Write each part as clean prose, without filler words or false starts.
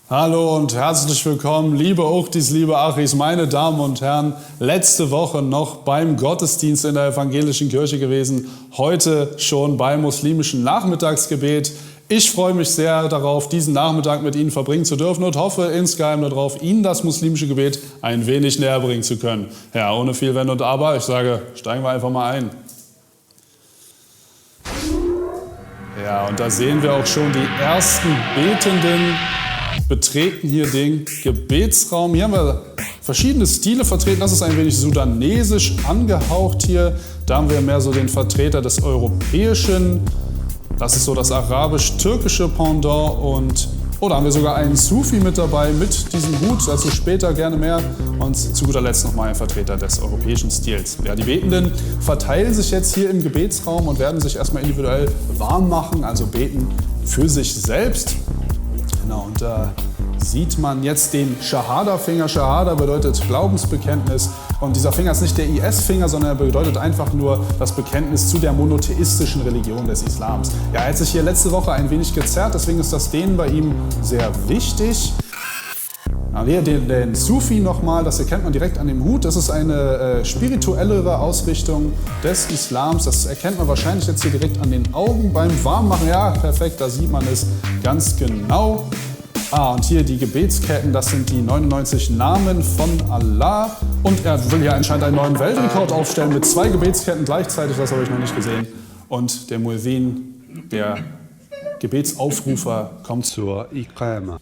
Hallo und herzlich willkommen, liebe Uchtis, liebe Achis, meine Damen und Herren. Letzte Woche noch beim Gottesdienst in der evangelischen Kirche gewesen, heute schon beim muslimischen Nachmittagsgebet. Ich freue mich sehr darauf, diesen Nachmittag mit Ihnen verbringen zu dürfen und hoffe insgeheim darauf, Ihnen das muslimische Gebet ein wenig näher bringen zu können. Ja, ohne viel Wenn und Aber, ich sage, steigen wir einfach mal ein. Ja, und da sehen wir auch schon die ersten Betenden betreten hier den Gebetsraum. Hier haben wir verschiedene Stile vertreten. Das ist ein wenig sudanesisch angehaucht hier. Da haben wir mehr so den Vertreter des Europäischen. Das ist so das arabisch-türkische Pendant. Und da haben wir sogar einen Sufi mit dabei mit diesem Hut. Dazu später gerne mehr. Und zu guter Letzt nochmal ein Vertreter des europäischen Stils. Ja, die Betenden verteilen sich jetzt hier im Gebetsraum und werden sich erstmal individuell warm machen, also beten für sich selbst. Genau, und da sieht man jetzt den Shahada-Finger. Shahada bedeutet Glaubensbekenntnis. Und dieser Finger ist nicht der IS-Finger, sondern er bedeutet einfach nur das Bekenntnis zu der monotheistischen Religion des Islams. Ja, er hat sich hier letzte Woche ein wenig gezerrt, deswegen ist das Dehnen bei ihm sehr wichtig. Hier den Sufi nochmal, das erkennt man direkt an dem Hut. Das ist eine spirituellere Ausrichtung des Islams. Das erkennt man wahrscheinlich jetzt hier direkt an den Augen beim Warmmachen. Ja, perfekt, da sieht man es ganz genau. Und hier die Gebetsketten, das sind die 99 Namen von Allah. Und er will hier anscheinend einen neuen Weltrekord aufstellen mit 2 Gebetsketten gleichzeitig, das habe ich noch nicht gesehen. Und der Muezzin, der Gebetsaufrufer, kommt zur Iqama.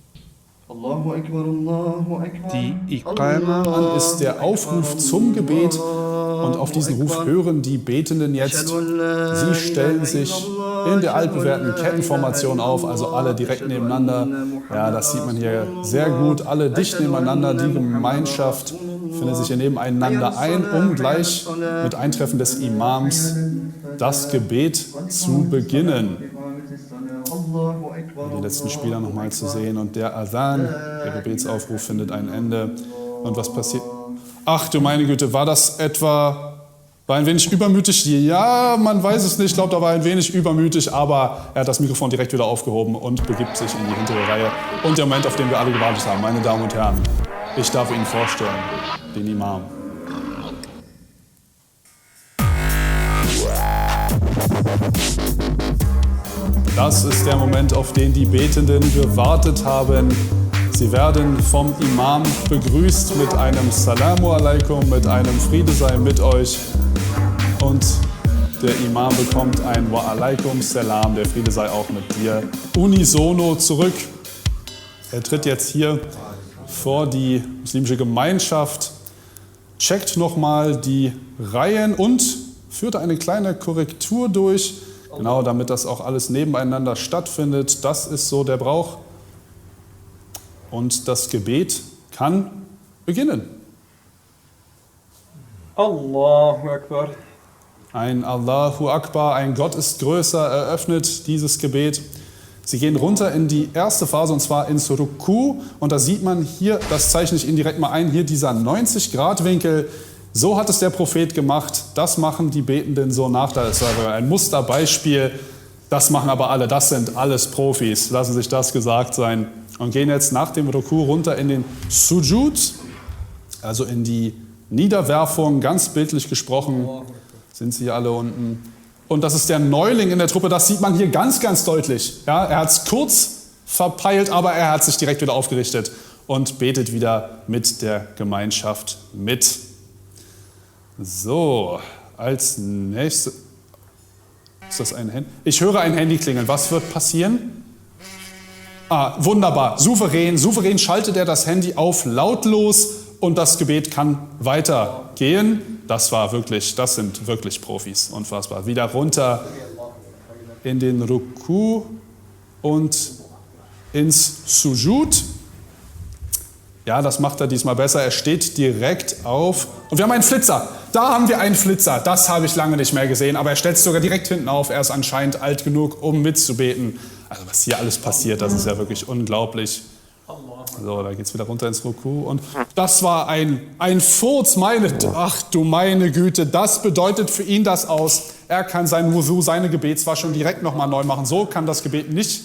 Die Iqama ist der Aufruf zum Gebet und auf diesen Ruf hören die Betenden jetzt. Sie stellen sich in der altbewährten Kettenformation auf, also alle direkt nebeneinander. Ja, das sieht man hier sehr gut, alle dicht nebeneinander. Die Gemeinschaft findet sich hier nebeneinander ein, um gleich mit Eintreffen des Imams das Gebet zu beginnen. Die letzten Spieler nochmal zu sehen und der Adhan, der Gebetsaufruf, findet ein Ende. Und was passiert? Ach du meine Güte, war ein wenig übermütig? Ja, man weiß es nicht, ich glaube, da war ein wenig übermütig, aber er hat das Mikrofon direkt wieder aufgehoben und begibt sich in die hintere Reihe. Und der Moment, auf den wir alle gewartet haben, meine Damen und Herren, ich darf Ihnen vorstellen, den Imam. Das ist der Moment, auf den die Betenden gewartet haben. Sie werden vom Imam begrüßt mit einem Salamu alaikum, mit einem Friede sei mit euch. Und der Imam bekommt ein Wa alaikum salam, der Friede sei auch mit dir, unisono zurück. Er tritt jetzt hier vor die muslimische Gemeinschaft, checkt nochmal die Reihen und führt eine kleine Korrektur durch. Genau, damit das auch alles nebeneinander stattfindet. Das ist so der Brauch. Und das Gebet kann beginnen. Allahu Akbar. Ein Allahu Akbar, ein Gott ist größer, eröffnet dieses Gebet. Sie gehen runter in die erste Phase, und zwar ins Ruku. Und da sieht man hier, das zeichne ich Ihnen direkt mal ein, hier dieser 90-Grad-Winkel. So hat es der Prophet gemacht, das machen die Betenden so nach. Das ist ein Musterbeispiel, das machen aber alle, das sind alles Profis, lassen sich das gesagt sein. Und gehen jetzt nach dem Ruku runter in den Sujud, also in die Niederwerfung, ganz bildlich gesprochen, sind sie alle unten. Und das ist der Neuling in der Truppe, das sieht man hier ganz, ganz deutlich. Ja, er hat es kurz verpeilt, aber er hat sich direkt wieder aufgerichtet und betet wieder mit der Gemeinschaft mit. So, als nächstes, ist das ein Handy? Ich höre ein Handy klingeln. Was wird passieren? Wunderbar. Souverän schaltet er das Handy auf lautlos und das Gebet kann weitergehen. Das sind wirklich Profis. Unfassbar. Wieder runter in den Ruku und ins Sujud. Ja, das macht er diesmal besser. Er steht direkt auf. Und wir haben einen Flitzer. Da haben wir einen Flitzer. Das habe ich lange nicht mehr gesehen. Aber er stellt sich sogar direkt hinten auf. Er ist anscheinend alt genug, um mitzubeten. Also was hier alles passiert, das ist ja wirklich unglaublich. So, da geht's wieder runter ins Ruku. Und das war ein Furz. Ach du meine Güte, das bedeutet für ihn das aus. Er kann sein Wudu, seine Gebetswaschung direkt nochmal neu machen. So kann das Gebet nicht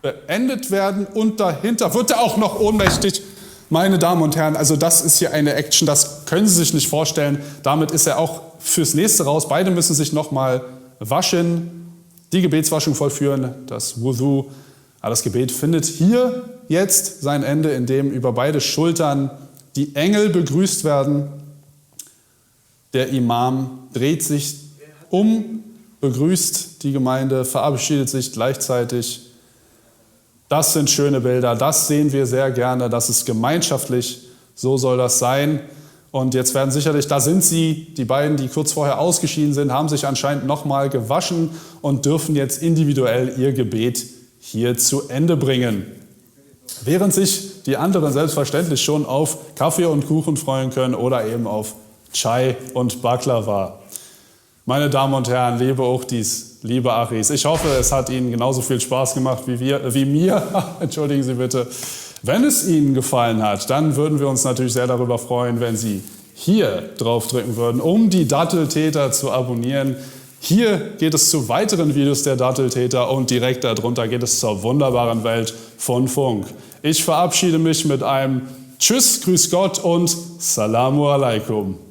beendet werden und dahinter wird er auch noch ohnmächtig. Meine Damen und Herren, also das ist hier eine Action, das können Sie sich nicht vorstellen. Damit ist er auch fürs nächste raus. Beide müssen sich nochmal waschen, die Gebetswaschung vollführen, das Wudu. Aber das Gebet findet hier jetzt sein Ende, indem über beide Schultern die Engel begrüßt werden. Der Imam dreht sich um, begrüßt die Gemeinde, verabschiedet sich gleichzeitig. Das sind schöne Bilder, das sehen wir sehr gerne, das ist gemeinschaftlich, so soll das sein. Und jetzt werden sicherlich, da sind sie, die beiden, die kurz vorher ausgeschieden sind, haben sich anscheinend nochmal gewaschen und dürfen jetzt individuell ihr Gebet hier zu Ende bringen. Während sich die anderen selbstverständlich schon auf Kaffee und Kuchen freuen können oder eben auf Chai und Baklava. Meine Damen und Herren, liebe Uchtis, liebe Achis, ich hoffe, es hat Ihnen genauso viel Spaß gemacht wie mir. Entschuldigen Sie bitte. Wenn es Ihnen gefallen hat, dann würden wir uns natürlich sehr darüber freuen, wenn Sie hier drauf drücken würden, um die Datteltäter zu abonnieren. Hier geht es zu weiteren Videos der Datteltäter und direkt darunter geht es zur wunderbaren Welt von Funk. Ich verabschiede mich mit einem Tschüss, Grüß Gott und Salamu Alaikum.